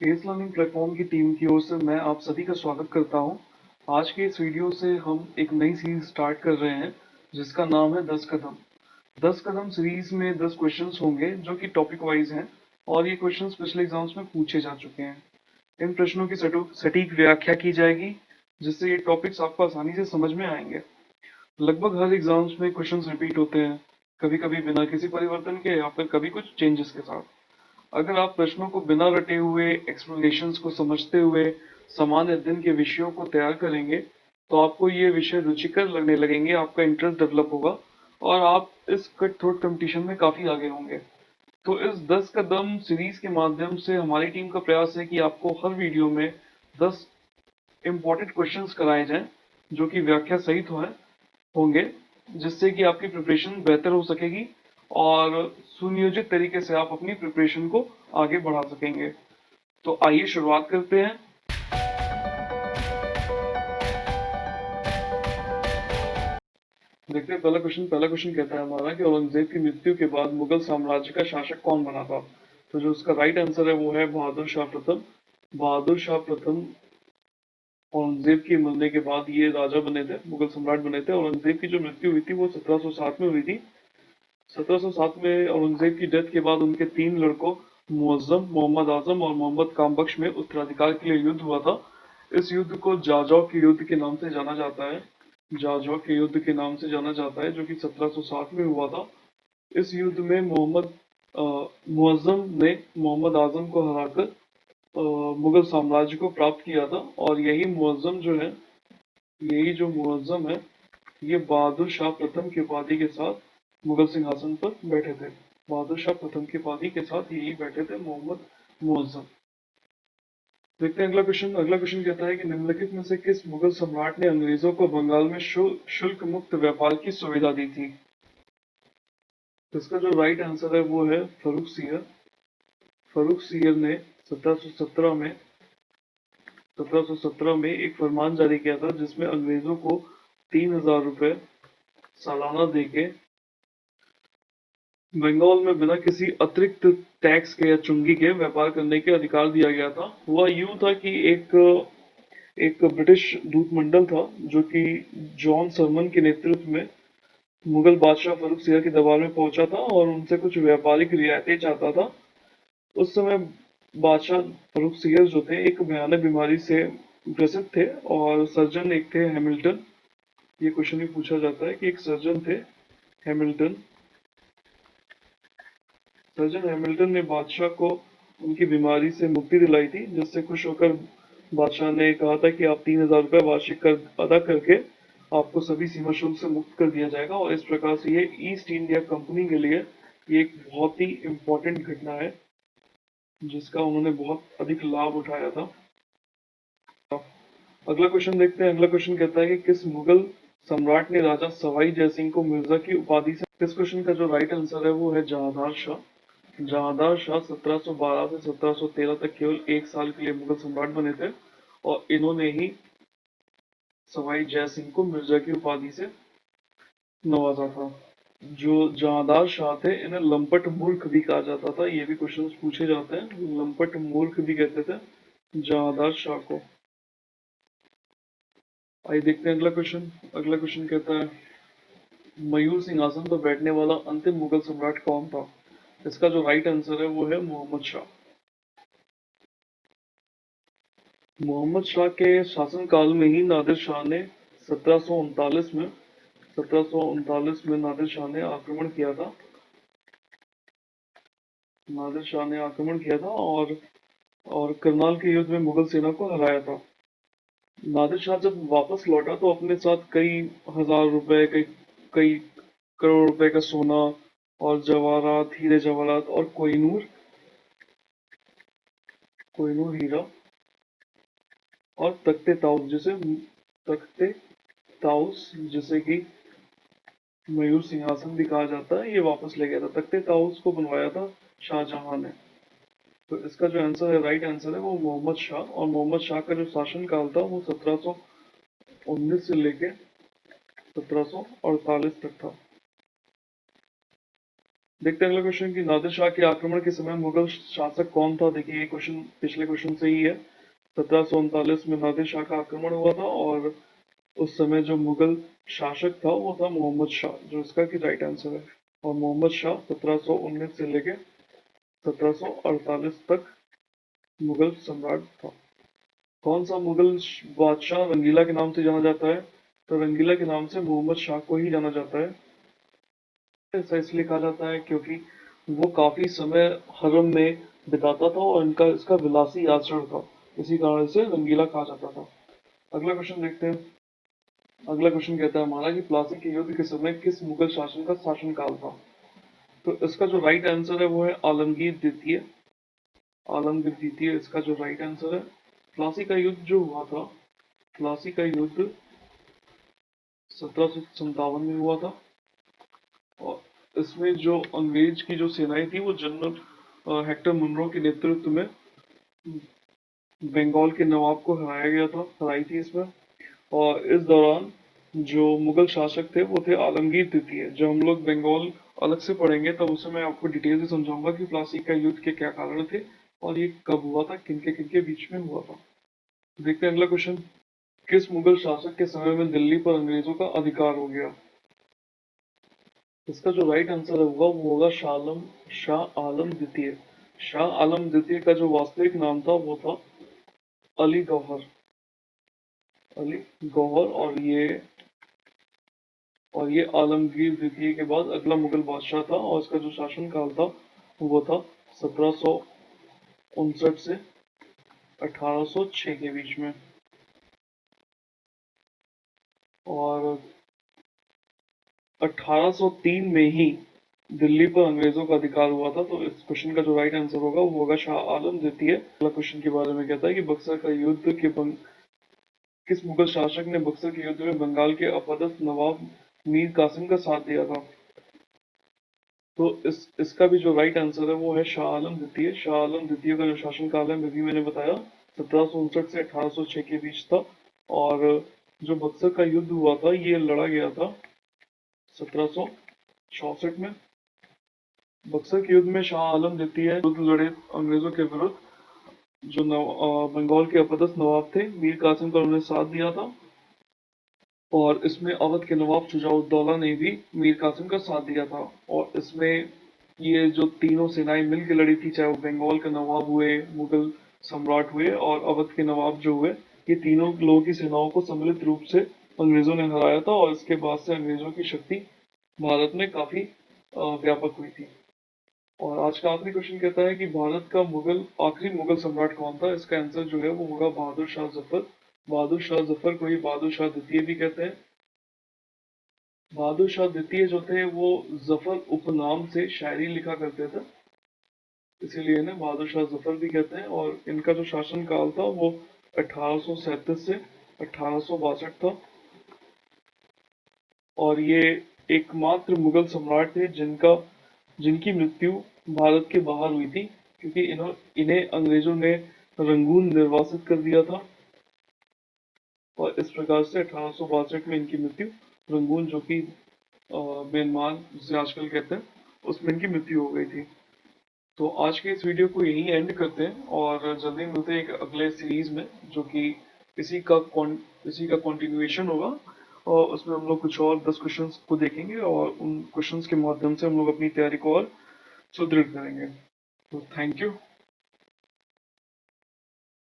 Case learning platform की team की ओर से मैं आप सभी का स्वागत करता हूं। आज के इस वीडियो से हम एक नई सीरीज स्टार्ट कर रहे हैं जिसका नाम है 10 कदम। 10 कदम सीरीज में 10 क्वेश्चंस होंगे जो कि टॉपिक वाइज हैं और ये क्वेश्चंस पिछले एग्जाम्स में पूछे जा चुके हैं। इन प्रश्नों की सटीक व्याख्या की जाएगी जिससे ये टॉपिक्स आपको आसानी से समझ में आएंगे। लगभग हर एग्जाम्स में क्वेश्चंस रिपीट होते हैं, कभी कभी बिना किसी परिवर्तन के या फिर कभी कुछ चेंजेस के साथ। अगर आप प्रश्नों को बिना रटे हुए एक्सप्लेनेशंस को समझते हुए समान अध्ययन के विषयों को तैयार करेंगे तो आपको ये विषय रुचिकर लगने लगेंगे, आपका इंटरेस्ट डेवलप होगा और आप इस कट थ्रोट कंपटीशन में काफी आगे होंगे। तो इस 10 कदम सीरीज के माध्यम से हमारी टीम का प्रयास है कि आपको हर वीडियो में 10 इंपॉर्टेंट क्वेश्चंस कराए जाएं जो कि व्याख्या सहित होंगे, जिससे कि आपकी प्रिपरेशन बेहतर हो सकेगी और सुनियोजित तरीके से आप अपनी प्रिपरेशन को आगे बढ़ा सकेंगे। तो आइए शुरुआत करते हैं। देखते हैं पहला क्वेश्चन कहता है हमारा कि औरंगजेब की मृत्यु के बाद मुगल साम्राज्य का शासक कौन बना था। तो जो उसका राइट आंसर है वो है बहादुर शाह प्रथम। बहादुर शाह प्रथम औरंगजेब के मरने के बाद ये राजा बने थे, मुगल सम्राट बने थे। औरंगजेब की जो मृत्यु हुई थी वो 1707 में हुई थी। 1707 में औरंगजेब की डेथ के बाद उनके तीन लड़कों मुअज्जम, मोहम्मद आजम और मोहम्मद कामबख्श में उत्तराधिकार के लिए युद्ध हुआ था। इस युद्ध को जाजौ के युद्ध के नाम से जाना जाता है। जाजौ के युद्ध के नाम से जाना जाता है जो कि 1707 में हुआ था। इस युद्ध में मुअज्जम ने मोहम्मद आजम को हराकर मुगल साम्राज्य को प्राप्त किया था और यही जो मुअज्जम है ये बहादुर शाह प्रथम की उपाधि के साथ मुगल सिंहासन पर बैठे थे। बहादुर शाह प्रथम की उपाधि के साथ यही बैठे थे मोहम्मद मुअज्जम। देखते हैं अगला क्वेश्चन कहता है कि निम्नलिखित में से किस मुगल सम्राट ने अंग्रेजों को बंगाल में शुल्क मुक्त व्यापार की सुविधा दी थी। तो इसका जो राइट आंसर है वो है फर्रुख सियर। फर्रुख सियर ने 1717 में एक फरमान जारी किया था जिसमें अंग्रेजों को 3000 रुपए सालाना देके बंगाल में बिना किसी अतिरिक्त टैक्स के या चुंगी के व्यापार करने के अधिकार दिया गया था। हुआ यूं था कि एक एक ब्रिटिश दूतमंडल था जो कि जॉन सरमन के नेतृत्व में मुगल बादशाह फर्रुख सियर के दरबार में पहुंचा था और उनसे कुछ व्यापारिक रियायतें चाहता था। उस समय बादशाह फर्रुख सियर जो थे एक भयानक बीमारी से ग्रसित थे और सर्जन एक थे हैमिल्टन। ये क्वेश्चन भी पूछा जाता है कि एक सर्जन थे हैमिल्टन। सर्जन हैमिल्टन ने बादशाह को उनकी बीमारी से मुक्ति दिलाई थी, जिससे खुश होकर बादशाह ने कहा था कि आप 3000 रुपये वार्षिक कर अदा करके आपको सभी सीमा शुल्क से मुक्त कर दिया जाएगा। और इस प्रकार से ये ईस्ट इंडिया कंपनी के लिए ये एक बहुत ही इम्पोर्टेंट घटना है जिसका उन्होंने बहुत अधिक लाभ उठाया था। अगला क्वेश्चन देखते हैं। अगला क्वेश्चन कहता है कि किस मुगल सम्राट ने राजा सवाई जयसिंह को मिर्जा की उपाधि से। इस क्वेश्चन का जो राइट आंसर है वो है जहांदार शाह। जहांदार शाह 1712 से 1713 तक केवल एक साल के लिए मुगल सम्राट बने थे और इन्होंने ही सवाई जयसिंह को मिर्जा की उपाधि से नवाजा था। जो जहांदार शाह थे इन्हें लंपट मूर्ख भी कहा जाता था, ये भी क्वेश्चंस पूछे जाते हैं। लंपट मूर्ख भी कहते थे जहांदार शाह को। आइए देखते हैं अगला क्वेश्चन कहता है मयूर सिंहासन पर बैठने वाला अंतिम मुगल सम्राट कौन था। इसका जो राइट आंसर है वो है मोहम्मद शाह। मोहम्मद शाह के शासनकाल में ही नादिर शाह ने 1739 में नादिर शाह ने आक्रमण किया था। और करनाल के युद्ध में मुगल सेना को हराया था। नादिर शाह जब वापस लौटा तो अपने साथ कई हजार रुपए, कई करोड़ रुपए का सोना और जवाहरात, हीरे जवाहरात और कोहिनूर हीरा और तख्ते ताउस जिसे कि मयूर सिंहासन भी कहा जाता है, ये वापस ले गया था। तख्ते ताउस को बनवाया था शाहजहां ने। तो इसका जो आंसर है, राइट आंसर है वो मोहम्मद शाह। और मोहम्मद शाह का जो शासन काल था वो 1719 से लेके 1748 तक था। देखते हैं अगला क्वेश्चन कि नादिर शाह के आक्रमण के समय मुगल शासक कौन था। देखिए ये क्वेश्चन पिछले क्वेश्चन से ही है। 1739 में नादिर शाह का आक्रमण हुआ था और उस समय जो मुगल शासक था वो था मोहम्मद शाह, जो इसका की राइट आंसर है। और मोहम्मद शाह 1719 से लेके 1748 तक मुगल सम्राट था। कौन सा मुगल बादशाह रंगीला के नाम से जाना जाता है। तो रंगीला के नाम से मोहम्मद शाह को ही जाना जाता है। ऐसा इसलिए कहा जाता है क्योंकि वो काफी समय हरम में बिताता था और इनका इसका विलासी आचरण था, इसी कारण से रंगीला कहा जाता था। अगला क्वेश्चन देखते हैं। अगला क्वेश्चन कहता है हमारा कि प्लासी के युद्ध के समय किस मुगल शासन का शासनकाल था। तो इसका जो राइट आंसर है वो है आलमगीर द्वितीय। आलमगीर द्वितीय इसका जो राइट आंसर है। प्लासी का युद्ध जो हुआ था, प्लासी का युद्ध 1757 में हुआ था और इसमें जो अंग्रेज की जो सेनाएं थी वो जनरल हेक्टर मुनरो के नेतृत्व में बंगाल के नवाब को हराई थी इसमें। और इस दौरान जो मुगल शासक थे वो थे आलमगीर द्वितीय। जब हम लोग बंगाल अलग से पढ़ेंगे तब उसमें मैं आपको डिटेल से समझाऊंगा कि प्लासी का युद्ध के क्या कारण थे और ये कब हुआ था, किनके बीच में हुआ था। देखते हैं अगला क्वेश्चन। किस मुगल शासक के समय में दिल्ली पर अंग्रेजों का अधिकार हो गया। इसका जो राइट आंसर होगा वो होगा शाह आलम द्वितीय। शाह आलम द्वितीय का जो वास्तविक नाम था वो था अली गौहर। अली गौहर और ये आलमगीर द्वितीय के बाद अगला मुगल बादशाह था और इसका जो शासनकाल था वो था 1759 से 1806 के बीच में। और 1803 में ही दिल्ली पर अंग्रेजों का अधिकार हुआ था। तो इस क्वेश्चन का जो राइट आंसर होगा वो होगा शाह आलम द्वितीय। अगला क्वेश्चन के बारे में कहता है कि बक्सर का युद्ध के किस मुगल शासक ने बक्सर के युद्ध में बंगाल के अपदस्थ नवाब मीर कासिम का साथ दिया था। तो इसका भी जो राइट आंसर है वो है शाह आलम द्वितीय। शाह आलम द्वितीय का जो शासनकाल है भी मैंने बताया 1759 से 1806 के बीच था। और जो बक्सर का युद्ध हुआ था ये लड़ा गया था 1764 में। बक्सर के युद्ध में शाह आलम द्वितीय युद्ध लड़े अंग्रेजों के विरुद्ध। जो बंगाल के अपदस्थ नवाब थे मीर कासिम का उन्होंने साथ दिया था। और इसमें अवध के नवाब शुजाउद्दौला ने भी मीर कासिम का साथ दिया था। और इसमें ये जो तीनों सेनाएं मिलकर लड़ी थी, चाहे वो बंगाल के नवाब हुए, मुगल सम्राट हुए और अवध के नवाब जो हुए, ये तीनों लोगों की सेनाओं को सम्मिलित रूप से अंग्रेजों ने हराया था। और इसके बाद से अंग्रेजों की शक्ति भारत में काफी व्यापक हुई थी। और आज का आखिरी क्वेश्चन कहता है कि भारत का आखिरी मुगल सम्राट कौन था। इसका आंसर जो है वो होगा बहादुर शाह जफर। बहादुर शाह जफर को ही बहादुर शाह द्वितीय भी कहते हैं। बहादुर शाह द्वितीय जो थे वो जफर उपनाम से शायरी लिखा करते थे, इसीलिए इन्हें बहादुर शाह जफर भी कहते हैं। और इनका जो शासन काल था वो 1837 से 1862 था। और ये एकमात्र मुगल सम्राट थे जिनकी मृत्यु भारत के बाहर हुई थी, क्योंकि इन्हें अंग्रेजों ने रंगून निर्वासित कर दिया था। और इस प्रकार से 1862 में इनकी मृत्यु रंगून, जो कि म्यांमार जिसे आजकल कहते हैं, उसमें इनकी मृत्यु हो गई थी। तो आज के इस वीडियो को यहीं एंड करते हैं और जल्दी मिलते हैं एक अगले सीरीज में, जो कि इसी का कंटिन्यूएशन होगा। और उसमें हम लोग कुछ और 10 क्वेश्चंस को देखेंगे और उन क्वेश्चंस के माध्यम से हम लोग अपनी तैयारी को और सुदृढ़ करेंगे। तो थैंक यू।